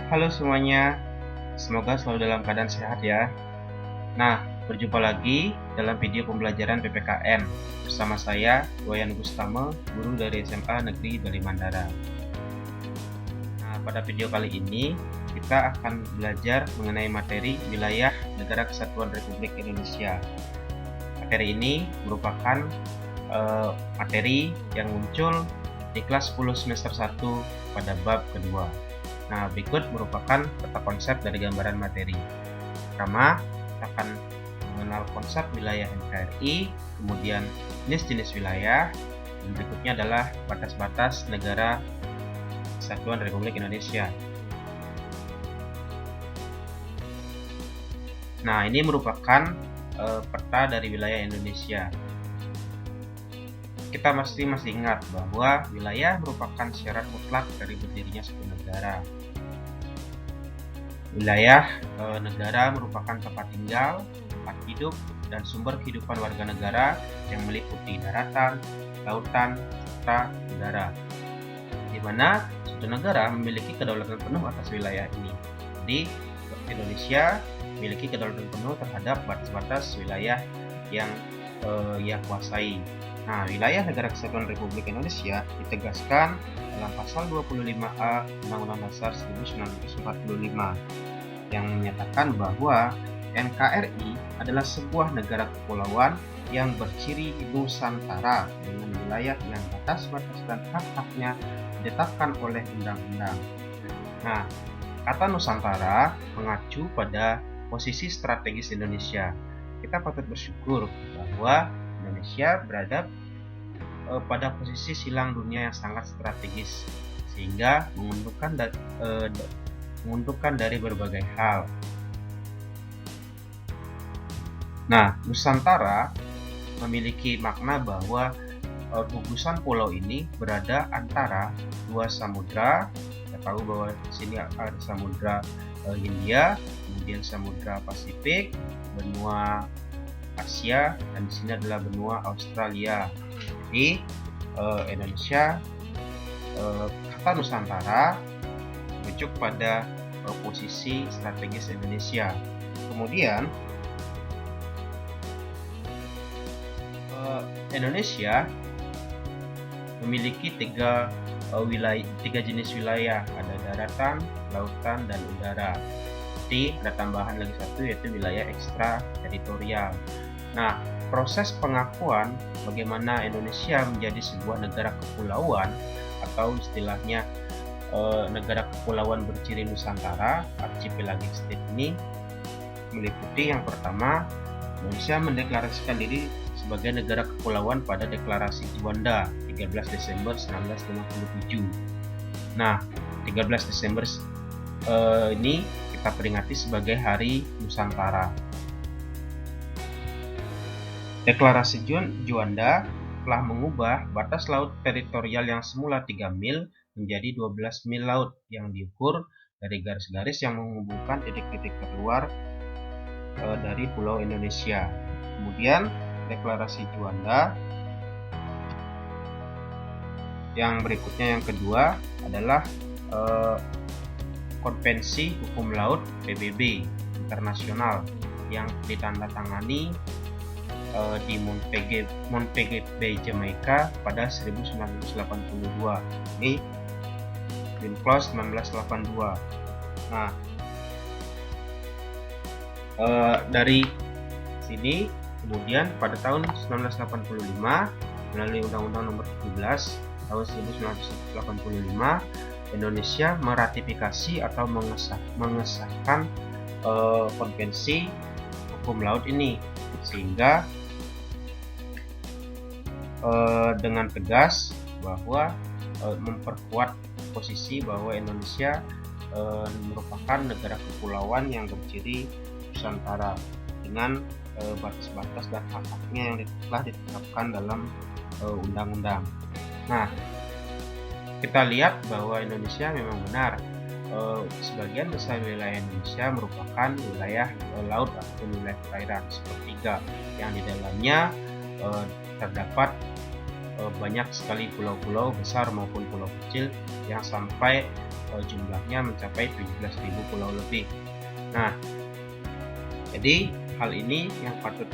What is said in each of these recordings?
Halo semuanya, semoga selalu dalam keadaan sehat ya. Nah, berjumpa lagi dalam video pembelajaran PPKN bersama saya, Wayan Gustame, guru dari SMA Negeri Bali Mandara. Nah, pada video kali ini kita akan belajar mengenai materi wilayah Negara Kesatuan Republik Indonesia. Materi ini merupakan materi yang muncul di kelas 10 semester 1 pada bab kedua. Nah, berikut merupakan peta konsep dari gambaran materi. Pertama, kita akan mengenal konsep wilayah NKRI, kemudian jenis-jenis wilayah, dan berikutnya adalah batas-batas negara Kesatuan Republik Indonesia. Nah, ini merupakan peta dari wilayah Indonesia. Kita masih ingat bahwa wilayah merupakan syarat mutlak dari berdirinya sebuah negara. Wilayah negara merupakan tempat tinggal, tempat hidup, dan sumber kehidupan warga negara yang meliputi daratan, lautan, serta udara. Di mana suatu negara memiliki kedaulatan penuh atas wilayah ini. Jadi, Indonesia memiliki kedaulatan penuh terhadap batas-batas wilayah yang ia kuasai. Nah, wilayah Negara Kesatuan Republik Indonesia ditegaskan dalam pasal 25A Undang-Undang Dasar 1945 yang menyatakan bahwa NKRI adalah sebuah negara kepulauan yang berciri Nusantara dengan wilayah yang batas-batas dan hak-haknya ditetapkan oleh undang-undang. Nah, kata Nusantara mengacu pada posisi strategis Indonesia. Kita patut bersyukur bahwa Indonesia berada pada posisi silang dunia yang sangat strategis, sehingga menguntungkan dari berbagai hal. Nah, Nusantara memiliki makna bahwa gugusan pulau ini berada antara dua samudra. Kita tahu bahwa di sini ada samudra Hindia, kemudian samudra Pasifik, benua Asia, dan di sini adalah benua Australia. Jadi Indonesia, kata Nusantara merujuk pada posisi strategis Indonesia. Kemudian Indonesia memiliki tiga jenis wilayah, ada daratan, lautan, dan udara. Jadi ada tambahan lagi satu, yaitu wilayah ekstra teritorial. Nah, proses pengakuan bagaimana Indonesia menjadi sebuah negara kepulauan atau istilahnya negara kepulauan berciri Nusantara, archipelagic state ini meliputi yang pertama, Indonesia mendeklarasikan diri sebagai negara kepulauan pada Deklarasi Juanda 13 Desember 1957. Nah, 13 Desember ini kita peringati sebagai Hari Nusantara. Deklarasi Juanda telah mengubah batas laut teritorial yang semula 3 mil menjadi 12 mil laut yang diukur dari garis-garis yang menghubungkan titik-titik terluar dari Pulau Indonesia. Kemudian Deklarasi Juanda yang berikutnya, yang kedua adalah Konvensi Hukum Laut PBB Internasional yang ditandatangani di Montego Bay, Jamaika pada 1982. Ini UNCLOS 1982. Nah, dari sini kemudian pada tahun 1985 melalui Undang-Undang Nomor 17 tahun 1985 Indonesia meratifikasi atau mengesahkan Konvensi Hukum Laut ini, sehingga dengan tegas bahwa memperkuat posisi bahwa Indonesia merupakan negara kepulauan yang berciri Nusantara dengan batas-batas dan hak-haknya yang telah ditetapkan dalam undang-undang. Nah, kita lihat bahwa Indonesia memang benar sebagian besar wilayah Indonesia merupakan wilayah laut atau wilayah perairan sepertiga yang di dalamnya terdapat banyak sekali pulau-pulau besar maupun pulau kecil yang sampai jumlahnya mencapai 17.000 pulau lebih. Nah, jadi hal ini yang patut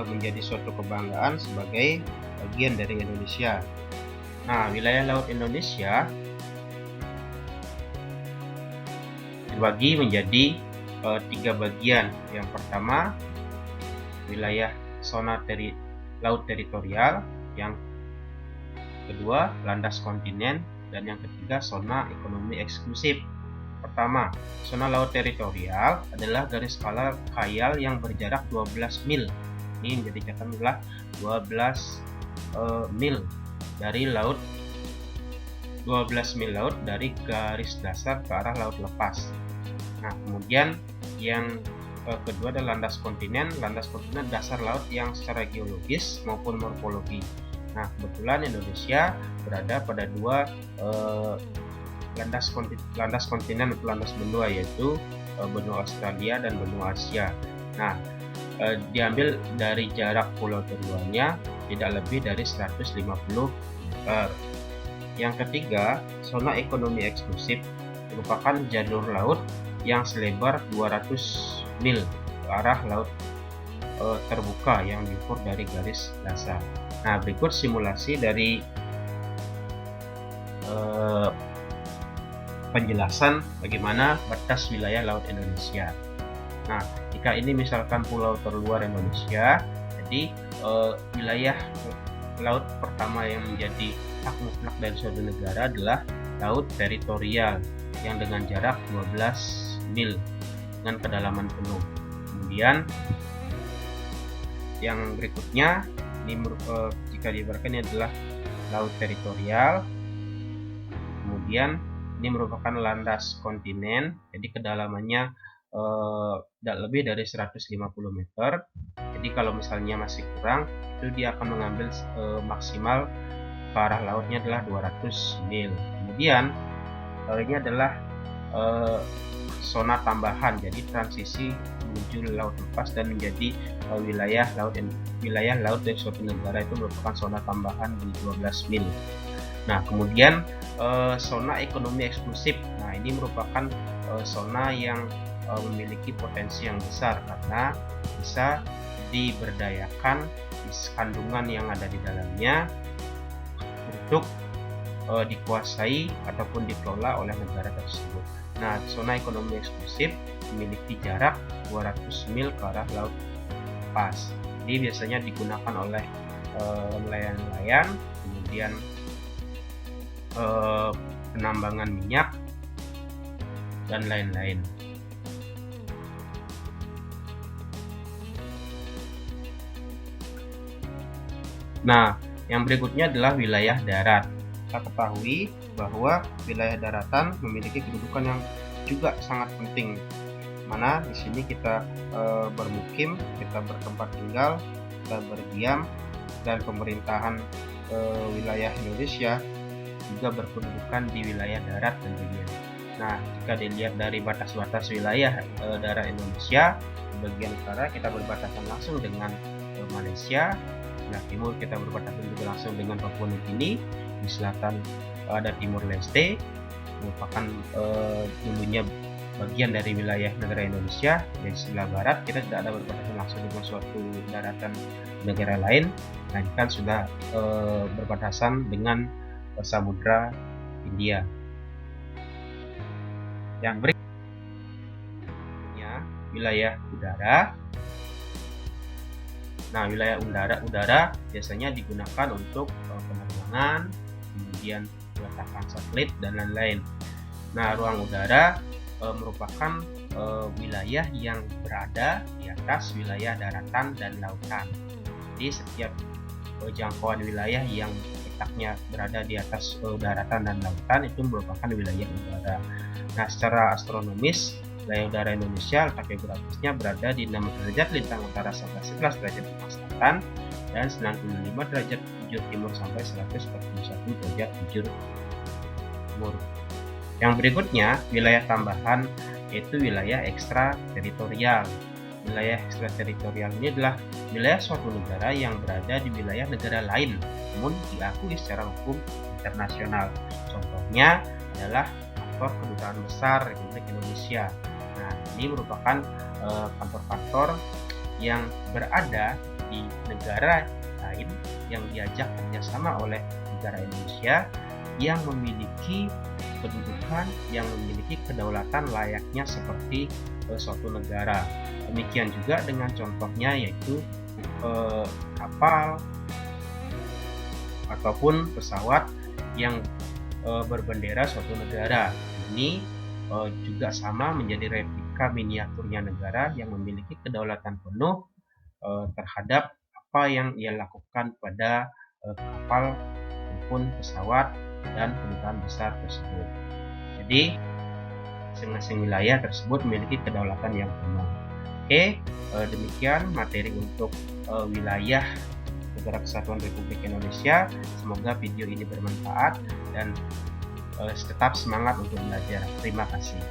menjadi suatu kebanggaan sebagai bagian dari Indonesia. Nah, wilayah laut Indonesia dibagi menjadi 3 bagian. Yang pertama, wilayah zona laut teritorial, yang kedua landas kontinen, dan yang ketiga zona ekonomi eksklusif. Pertama, zona laut teritorial adalah garis khayal yang berjarak 12 mil. Ini menjadi catatan adalah 12 mil dari laut, 12 mil laut dari garis dasar ke arah laut lepas. Nah, kemudian yang kedua adalah landas kontinen. Landas kontinen dasar laut yang secara geologis maupun morfologi. Nah, kebetulan Indonesia berada pada dua landas kontinen atau landas benua, yaitu benua Australia dan benua Asia. Nah, diambil dari jarak pulau keduanya tidak lebih dari 150 meter. Yang ketiga, zona ekonomi eksklusif merupakan jalur laut yang selebar 200 mil ke arah laut terbuka yang diukur dari garis dasar. Nah, berikut simulasi dari penjelasan bagaimana batas wilayah laut Indonesia. Nah, jika ini misalkan pulau terluar Indonesia, jadi wilayah laut pertama yang menjadi hak mutlak dari suatu negara adalah laut teritorial yang dengan jarak 12 mil dengan kedalaman penuh. Kemudian yang berikutnya ini jika diibaratkan ini adalah laut teritorial. Kemudian ini merupakan landas kontinen, jadi kedalamannya tidak lebih dari 150 meter. Jadi kalau misalnya masih kurang, itu dia akan mengambil maksimal ke arah lautnya adalah 200 mil. Kemudian ini adalah zona tambahan, jadi transisi menuju laut lepas dan menjadi wilayah laut dari suatu negara itu merupakan zona tambahan di 12 mil. Nah, kemudian zona ekonomi eksklusif. Nah, ini merupakan zona yang memiliki potensi yang besar karena bisa diberdayakan kandungan yang ada di dalamnya untuk dikuasai ataupun dikelola oleh negara tersebut. Nah, zona ekonomi eksklusif memiliki jarak 200 mil ke arah laut lepas. Jadi biasanya digunakan oleh nelayan-nelayan, kemudian penambangan minyak dan lain-lain. Nah, yang berikutnya adalah wilayah darat. Kita ketahui bahwa wilayah daratan memiliki kedudukan yang juga sangat penting, mana di sini kita bermukim, kita bertempat tinggal, kita berdiam, dan pemerintahan wilayah Indonesia juga berkedudukan di wilayah darat tentunya. Nah, jika dilihat dari batas-batas wilayah darat Indonesia, di bagian utara kita berbatasan langsung dengan Malaysia, di timur kita berbatasan juga langsung dengan Papua Nugini, di selatan ada Timur Leste, merupakan dulunya bagian dari wilayah negara Indonesia. Di sebelah barat kita tidak ada berbatasan langsung dengan suatu daratan negara lain, melainkan sudah berbatasan dengan Samudra India. Yang berikutnya wilayah udara. Nah, wilayah udara biasanya digunakan untuk penerbangan, kemudian peletakan satelit dan lain-lain. Nah, ruang udara merupakan wilayah yang berada di atas wilayah daratan dan lautan. Jadi setiap jangkauan wilayah yang letaknya berada di atas daratan dan lautan itu merupakan wilayah udara. Nah, secara astronomis wilayah udara Indonesia letak geografisnya berada di 6 derajat lintang utara sampai 11 derajat lintang selatan dan 95 derajat bujur timur sampai 141 derajat bujur timur. Yang berikutnya wilayah tambahan yaitu wilayah ekstrateritorial. Wilayah ekstrateritorial ini adalah wilayah suatu negara yang berada di wilayah negara lain namun diakui secara hukum internasional. Contohnya adalah kantor Kedutaan Besar Republik Indonesia. Nah, ini merupakan kantor-kantor yang berada di negara lain yang diajak kerjasama oleh negara Indonesia yang memiliki kedudukan, yang memiliki kedaulatan layaknya seperti suatu negara. Demikian juga dengan contohnya yaitu kapal ataupun pesawat yang berbendera suatu negara. Ini juga sama menjadi replika miniaturnya negara yang memiliki kedaulatan penuh terhadap apa yang ia lakukan pada kapal maupun pesawat dan kedutaan besar tersebut. Jadi masing-masing wilayah tersebut memiliki kedaulatan yang penuh. Oke, demikian materi untuk wilayah Negara Kesatuan Republik Indonesia. Semoga video ini bermanfaat dan tetap semangat untuk belajar. Terima kasih.